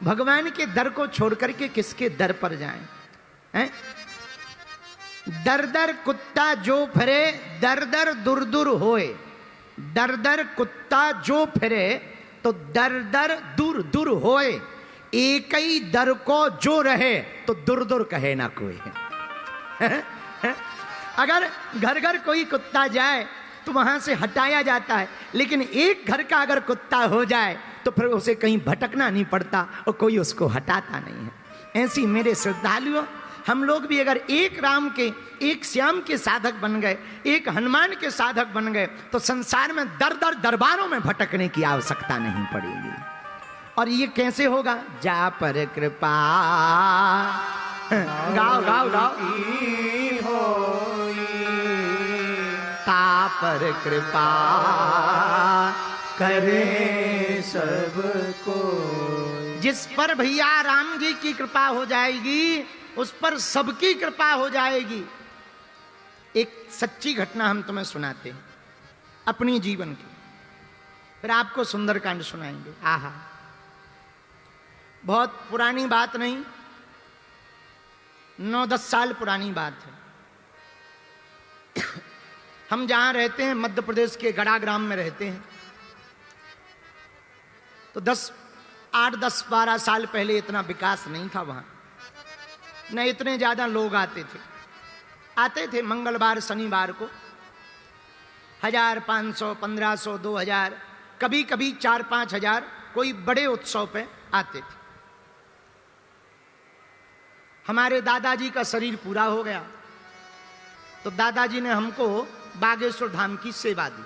भगवान के दर को छोड़ करके किसके दर पर जाएं? हैं? दर दर कुत्ता जो फिरे दर दर दूर दूर होए। दर दर कुत्ता जो फिरे तो दर दर दूर दूर होए। एक ही दर को जो रहे तो दूर दूर कहे ना कोई। अगर घर घर कोई कुत्ता जाए तो वहां से हटाया जाता है, लेकिन एक घर का अगर कुत्ता हो जाए तो फिर उसे कहीं भटकना नहीं पड़ता और कोई उसको हटाता नहीं है। ऐसी मेरे श्रद्धालुओं, हम लोग भी अगर एक राम के, एक श्याम के साधक बन गए, एक हनुमान के साधक बन गए, तो संसार में दर दर दरबारों में भटकने की आवश्यकता नहीं पड़ेगी। और ये कैसे होगा? जा पर कृपा गाओ गाओ गाओ ता पर कृपा करे सबको। जिस पर भैया राम जी की कृपा हो जाएगी उस पर सबकी कृपा हो जाएगी। एक सच्ची घटना हम तुम्हें सुनाते हैं अपनी जीवन की, फिर आपको सुंदरकांड सुनाएंगे। आहा, बहुत पुरानी बात नहीं, 9-10 साल पुरानी बात है। हम जहां रहते हैं मध्य प्रदेश के गढ़ा ग्राम में रहते हैं, तो 8-10-12 साल पहले इतना विकास नहीं था वहां, न इतने ज्यादा लोग आते थे मंगलवार शनिवार को 1000, 500, 1500, 2000, कभी कभी 4-5 हजार कोई बड़े उत्सव पे आते थे। हमारे दादाजी का शरीर पूरा हो गया तो दादाजी ने हमको बागेश्वर धाम की सेवा दी।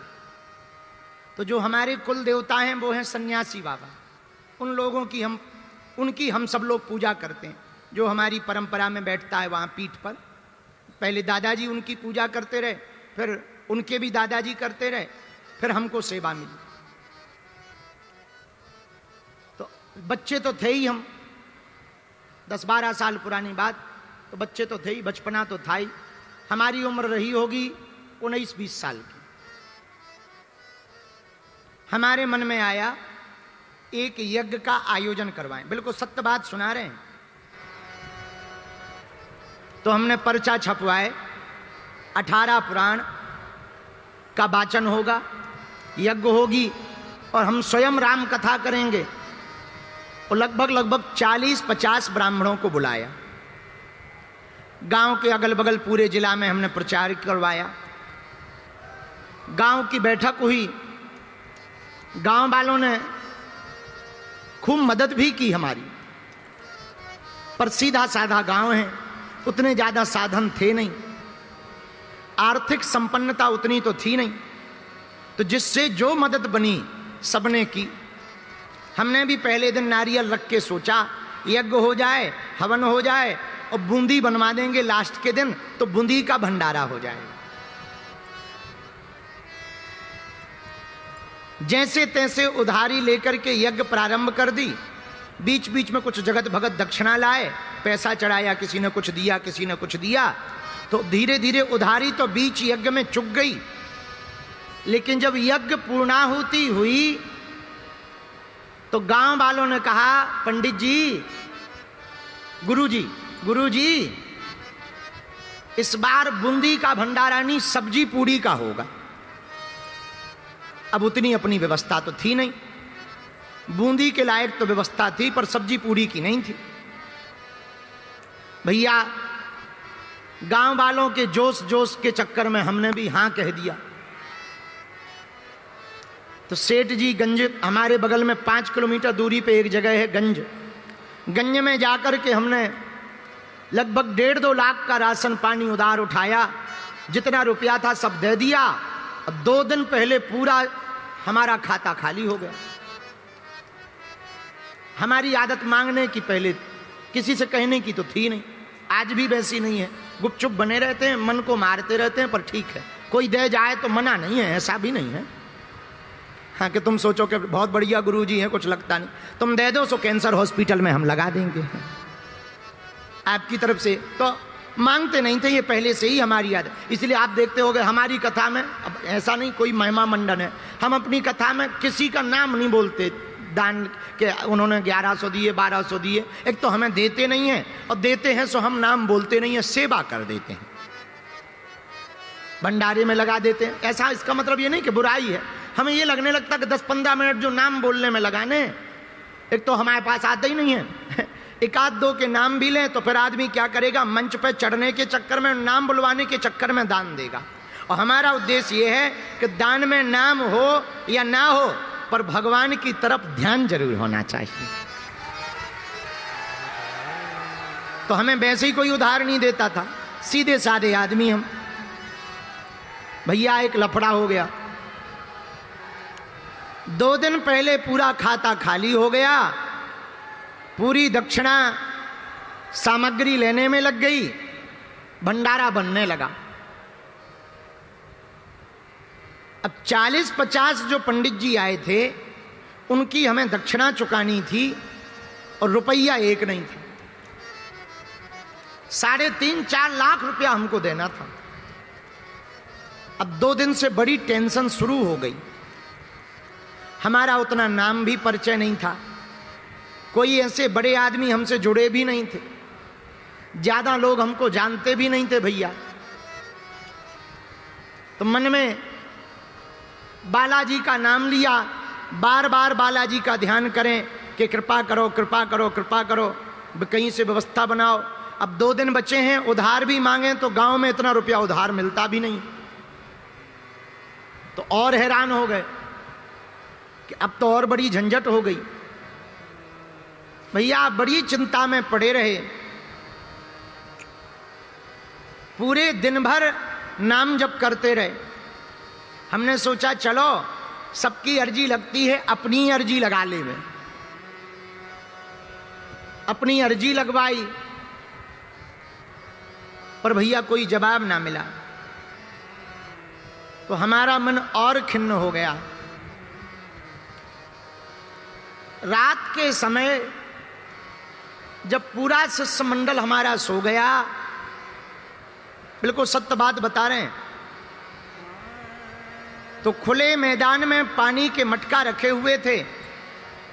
तो जो हमारे कुल देवता हैं वो हैं सन्यासी बाबा। उन लोगों की उनकी हम सब लोग पूजा करते हैं। जो हमारी परंपरा में बैठता है वहां पीठ पर, पहले दादाजी उनकी पूजा करते रहे, फिर उनके भी दादाजी करते रहे, फिर हमको सेवा मिली। तो बच्चे तो थे ही हम, 10-12 साल पुरानी बात, तो बच्चे तो थे ही, बचपना तो था ही। हमारी उम्र रही होगी 19-20 साल की। हमारे मन में आया एक यज्ञ का आयोजन करवाएं। बिल्कुल सत्य बात सुना रहे हैं। तो हमने पर्चा छपवाए, 18 पुराण का वाचन होगा, यज्ञ होगी और हम स्वयं राम कथा करेंगे। और लगभग 40-50 ब्राह्मणों को बुलाया। गांव के अगल बगल पूरे जिला में हमने प्रचार करवाया। गांव की बैठक हुई, गांव वालों ने खूब मदद भी की हमारी, पर सीधा साधा गांव है, उतने ज्यादा साधन थे नहीं, आर्थिक संपन्नता उतनी तो थी नहीं। तो जिससे जो मदद बनी सबने की। हमने भी पहले दिन नारियल रख के सोचा यज्ञ हो जाए, हवन हो जाए और बूंदी बनवा देंगे लास्ट के दिन, तो बूंदी का भंडारा हो जाएगा। जैसे तैसे उधारी लेकर के यज्ञ प्रारंभ कर दी। बीच बीच में कुछ जगत भगत दक्षिणा लाए, पैसा चढ़ाया, किसी ने कुछ दिया, किसी ने कुछ दिया। तो धीरे धीरे उधारी तो बीच यज्ञ में चुक गई। लेकिन जब यज्ञ पूर्णाहुति हुई तो गांव वालों ने कहा, पंडित जी, गुरुजी, इस बार बूंदी का भंडारा नहीं, सब्जी पूड़ी का होगा। अब उतनी अपनी व्यवस्था तो थी नहीं, बूंदी के लायक तो व्यवस्था थी पर सब्जी पूड़ी की नहीं थी। भैया गांव वालों के जोश जोश के चक्कर में हमने भी हां कह दिया। तो सेठ जी गंज, हमारे बगल में 5 किलोमीटर दूरी पे एक जगह है गंज में जाकर के हमने लगभग 1.5-2 लाख का राशन पानी उधार उठाया। जितना रुपया था सब दे दिया। 2 दिन पहले पूरा हमारा खाता खाली हो गया। हमारी आदत मांगने की पहले किसी से कहने की तो थी नहीं, आज भी वैसी नहीं है। गुपचुप बने रहते हैं, मन को मारते रहते हैं, पर ठीक है, कोई दे जाए तो मना नहीं है, ऐसा भी नहीं है। हाँ कि तुम सोचो कि बहुत बढ़िया गुरुजी हैं, कुछ लगता नहीं, तुम दे दो सो कैंसर हॉस्पिटल में हम लगा देंगे आपकी तरफ से। तो मांगते नहीं थे, ये पहले से ही हमारी आदत। इसलिए आप देखते होंगे हमारी कथा में, अब ऐसा नहीं कोई महिमा मंडन है, हम अपनी कथा में किसी का नाम नहीं बोलते, दान के उन्होंने 1100 दिए, 1200 दिए। एक तो हमें देते नहीं हैं, और देते हैं सो हम नाम बोलते नहीं है, सेवा कर देते हैं, भंडारे में लगा देते हैं। ऐसा इसका मतलब ये नहीं कि बुराई है, हमें ये लगने लगता कि 10-15 मिनट जो नाम बोलने में लगाने, एक तो हमारे पास आते ही नहीं है। एक आध दो के नाम भी लें तो फिर आदमी क्या करेगा, मंच पे चढ़ने के चक्कर में, नाम बुलवाने के चक्कर में दान देगा। और हमारा उद्देश्य ये है कि दान में नाम हो या ना हो, पर भगवान की तरफ ध्यान जरूर होना चाहिए। तो हमें वैसे ही कोई उधार नहीं देता था, सीधे साधे आदमी हम। भैया एक लफड़ा हो गया, 2 दिन पहले पूरा खाता खाली हो गया, पूरी दक्षिणा सामग्री लेने में लग गई, भंडारा बनने लगा। अब 40-50 जो पंडित जी आए थे उनकी हमें दक्षिणा चुकानी थी, और रुपया एक नहीं था, 3.5-4 लाख रुपया हमको देना था। अब 2 दिन से बड़ी टेंशन शुरू हो गई। हमारा उतना नाम भी परिचय नहीं था, कोई ऐसे बड़े आदमी हमसे जुड़े भी नहीं थे, ज्यादा लोग हमको जानते भी नहीं थे भैया। तो मन में बालाजी का नाम लिया, बार बार बालाजी का ध्यान करें कि कृपा करो, कृपा करो, कृपा करो, कहीं से व्यवस्था बनाओ। अब 2 दिन बचे हैं, उधार भी मांगे तो गांव में इतना रुपया उधार मिलता भी नहीं। तो और हैरान हो गए कि अब तो और बड़ी झंझट हो गई। भैया बड़ी चिंता में पड़े रहे, पूरे दिन भर नाम जप करते रहे। हमने सोचा चलो सबकी अर्जी लगती है, अपनी अर्जी लगा ले। में अपनी अर्जी लगवाई, पर भैया कोई जवाब ना मिला। तो हमारा मन और खिन्न हो गया। रात के समय जब पूरा शिष्य मंडल हमारा सो गया, बिल्कुल सत्य बात बता रहे हैं, तो खुले मैदान में पानी के मटका रखे हुए थे।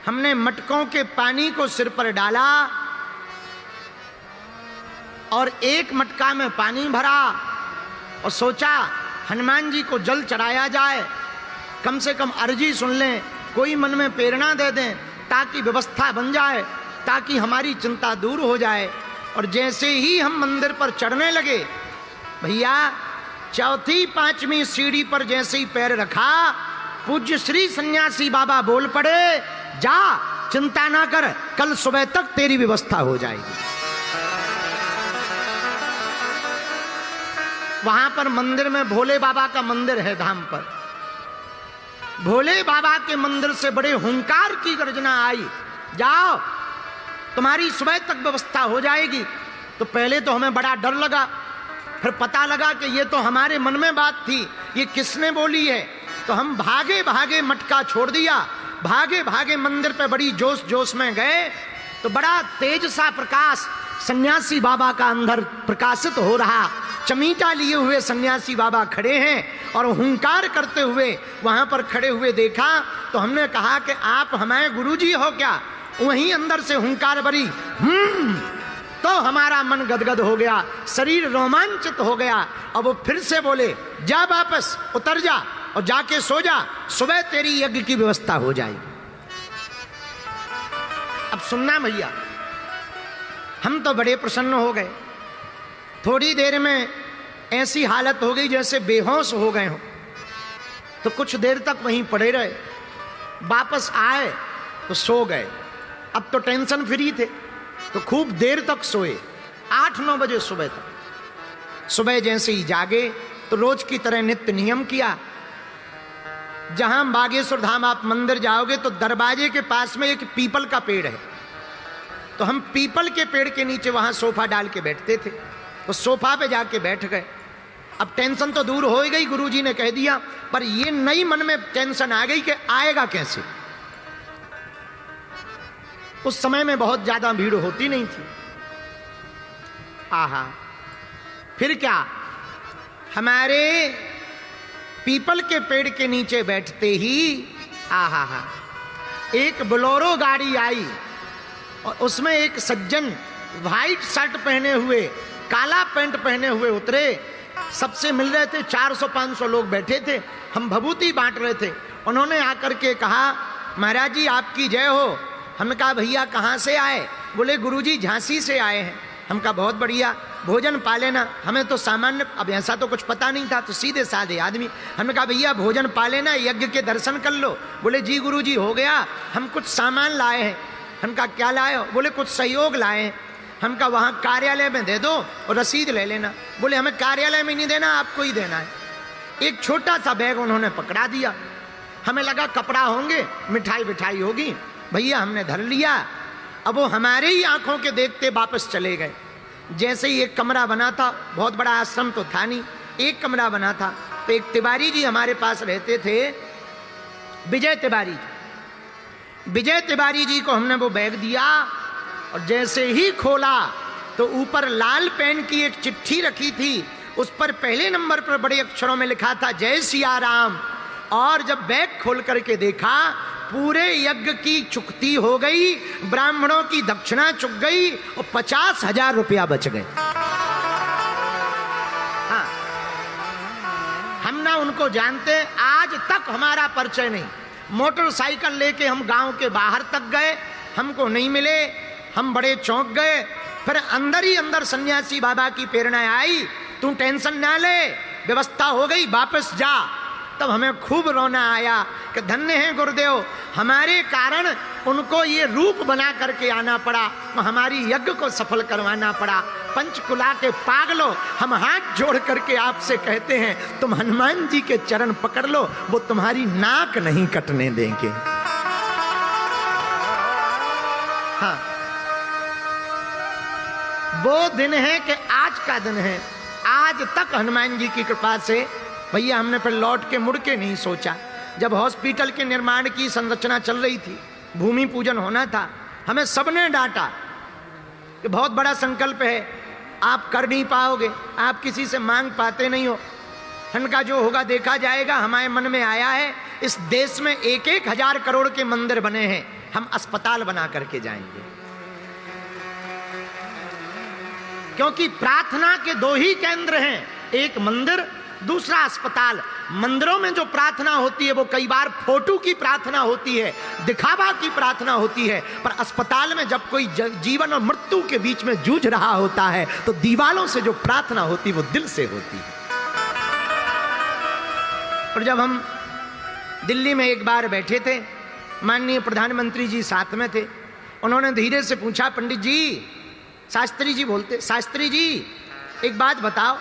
हमने मटकों के पानी को सिर पर डाला और एक मटका में पानी भरा और सोचा हनुमान जी को जल चढ़ाया जाए, कम से कम अर्जी सुन लें, कोई मन में प्रेरणा दे दें, ताकि व्यवस्था बन जाए, ताकि हमारी चिंता दूर हो जाए। और जैसे ही हम मंदिर पर चढ़ने लगे, भैया 4th-5वीं सीढ़ी पर जैसे ही पैर रखा, पूज्य श्री सन्यासी बाबा बोल पड़े, जा चिंता ना कर, कल सुबह तक तेरी व्यवस्था हो जाएगी। वहां पर मंदिर में भोले बाबा का मंदिर है, धाम पर भोले बाबा के मंदिर से बड़े हुंकार की गर्जना आई, जाओ तुम्हारी सुबह तक व्यवस्था हो जाएगी। तो पहले तो हमें बड़ा डर लगा, फिर पता लगा कि ये तो हमारे मन में बात थी, ये किसने बोली है। तो हम भागे भागे मटका छोड़ दिया, भागे भागे मंदिर पे बड़ी जोश जोश में गए। तो बड़ा तेज सा प्रकाश सन्यासी बाबा का अंदर प्रकाशित हो रहा, चमीटा लिए हुए सन्यासी बाबा खड़े हैं और हुंकार करते हुए वहां पर खड़े हुए देखा। तो हमने कहा कि आप हमारे गुरुजी हो क्या? वहीं अंदर से हुंकार भरी, तो हमारा मन गदगद हो गया, शरीर रोमांचित हो गया। अब वो फिर से बोले, जा वापस उतर जा और जाके सो जा, सुबह तेरी यज्ञ की व्यवस्था हो जाएगी। अब सुनना भैया, हम तो बड़े प्रसन्न हो गए। थोड़ी देर में ऐसी हालत हो गई जैसे बेहोश हो गए हो। तो कुछ देर तक वहीं पड़े रहे, वापस आए तो सो गए। अब तो टेंशन फ्री थे, तो खूब देर तक सोए, 8-9 बजे सुबह तक। सुबह जैसे ही जागे तो रोज की तरह नित्य नियम किया। जहां बागेश्वर धाम आप मंदिर जाओगे तो दरवाजे के पास में एक पीपल का पेड़ है, तो हम पीपल के पेड़ के नीचे वहां सोफा डाल के बैठते थे। तो सोफा पे जाके बैठ गए। अब टेंशन तो दूर हो गई, गुरुजी ने कह दिया, पर ये नई मन में टेंशन आ गई कि आएगा कैसे। उस समय में बहुत ज्यादा भीड़ होती नहीं थी। आहा, फिर क्या, हमारे पीपल के पेड़ के नीचे बैठते ही आहा, एक बोलेरो गाड़ी आई और उसमें एक सज्जन व्हाइट शर्ट पहने हुए, काला पैंट पहने हुए उतरे। सबसे मिल रहे थे, 400-500 लोग बैठे थे, हम भभूति बांट रहे थे। उन्होंने आकर के कहा, महाराज जी आपकी जय हो। हमने कहा भैया कहाँ से आए? बोले गुरुजी झांसी से आए हैं। हम कहा बहुत बढ़िया, भोजन पा लेना। हमें तो सामान्य, अब ऐसा तो कुछ पता नहीं था, तो सीधे साधे आदमी। हमने कहा भैया भोजन पा लेना, यज्ञ के दर्शन कर लो। बोले जी गुरुजी हो गया, हम कुछ सामान लाए हैं। हम कहा क्या लाए हो? बोले कुछ सहयोग लाए हैं। हम कहा वहाँ कार्यालय में दे दो और रसीद ले लेना। बोले हमें कार्यालय में नहीं देना, आपको ही देना है। एक छोटा सा बैग उन्होंने पकड़ा दिया। हमें लगा कपड़ा होंगे, मिठाई विठाई होगी। भैया हमने धर लिया। अब वो हमारे ही आंखों के देखते वापस चले गए। जैसे ही एक कमरा बना था, बहुत बड़ा आश्रम तो था नहीं, एक कमरा बना था, तो एक तिवारी जी हमारे पास रहते थे, विजय तिवारी जी। विजय तिवारी जी को हमने वो बैग दिया और जैसे ही खोला तो ऊपर लाल पेन की एक चिट्ठी रखी थी। उस पर पहले नंबर पर बड़े अक्षरों में लिखा था जय सिया राम। और जब बैग खोल करके देखा, पूरे यज्ञ की चुकती हो गई, ब्राह्मणों की दक्षिणा चुक गई और 50,000 रुपया बच गए। हाँ, हम ना उनको जानते, आज तक हमारा परिचय नहीं। मोटरसाइकिल लेके हम गांव के बाहर तक गए, हमको नहीं मिले, हम बड़े चौंक गए। फिर अंदर ही अंदर सन्यासी बाबा की प्रेरणा आई, तू टेंशन ना ले, व्यवस्था हो गई, वापस जा। तब हमें खूब रोना आया कि धन्य है गुरुदेव, हमारे कारण उनको ये रूप बना करके आना पड़ा, हमारी यज्ञ को सफल करवाना पड़ा। पंचकुला के पागलों, हम हाथ जोड़ करके आपसे कहते हैं तुम हनुमान जी के चरण पकड़ लो, वो तुम्हारी नाक नहीं कटने देंगे। हाँ, वो दिन है कि आज का दिन है। आज तक हनुमान जी की कृपा से भैया हमने फिर लौट के मुड़ के नहीं सोचा। जब हॉस्पिटल के निर्माण की संरचना चल रही थी, भूमि पूजन होना था, हमें सबने डांटा कि बहुत बड़ा संकल्प है, आप कर नहीं पाओगे, आप किसी से मांग पाते नहीं हो। उनका जो होगा देखा जाएगा। हमारे मन में आया है, इस देश में 1-1 हजार करोड़ के मंदिर बने हैं, हम अस्पताल बना करके जाएंगे। क्योंकि प्रार्थना के 2 ही केंद्र हैं, एक मंदिर, दूसरा अस्पताल। मंदिरों में जो प्रार्थना होती है वो कई बार फोटो की प्रार्थना होती है, दिखावा की प्रार्थना होती है, पर अस्पताल में जब कोई जीवन और मृत्यु के बीच में जूझ रहा होता है तो दीवालों से जो प्रार्थना होती है वो दिल से होती है। और जब हम दिल्ली में एक बार बैठे थे, माननीय प्रधानमंत्री जी साथ में थे, उन्होंने धीरे से पूछा, पंडित जी, शास्त्री जी बोलते, शास्त्री जी एक बात बताओ,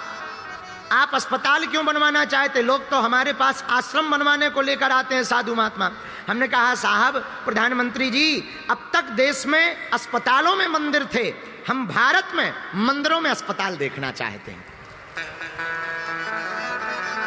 आप अस्पताल क्यों बनवाना चाहते? लोग तो हमारे पास आश्रम बनवाने को लेकर आते हैं, साधु महात्मा। हमने कहा साहब प्रधानमंत्री जी, अब तक देश में अस्पतालों में मंदिर थे, हम भारत में मंदिरों में अस्पताल देखना चाहते हैं।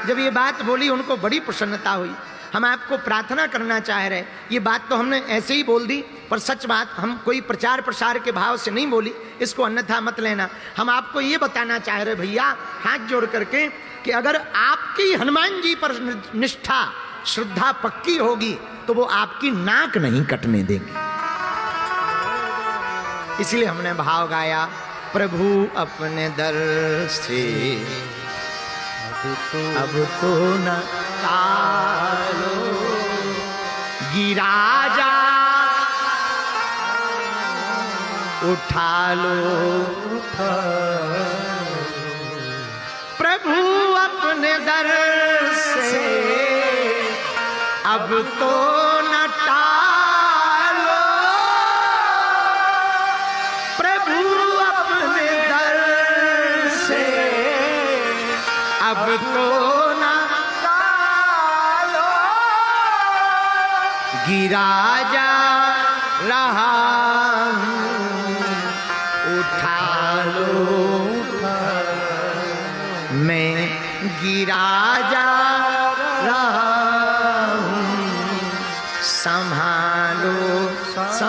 जब ये बात बोली उनको बड़ी प्रसन्नता हुई। हम आपको प्रार्थना करना चाह रहे, ये बात तो हमने ऐसे ही बोल दी, पर सच बात हम कोई प्रचार प्रसार के भाव से नहीं बोली, इसको अन्यथा मत लेना। हम आपको ये बताना चाह रहे भैया, हाथ जोड़ करके, कि अगर आपकी हनुमान जी पर निष्ठा श्रद्धा पक्की होगी तो वो आपकी नाक नहीं कटने देंगे। इसलिए हमने भाव गाया, प्रभु अपने दर से अब तो न टालो, गिरा जा उठा लो, प्रभु अपने दर से अब तो न टालो, प्रभु अपने दर से अब तो न टालो, गिरा जा रहा उठा लो, मैं गिरा जा रहा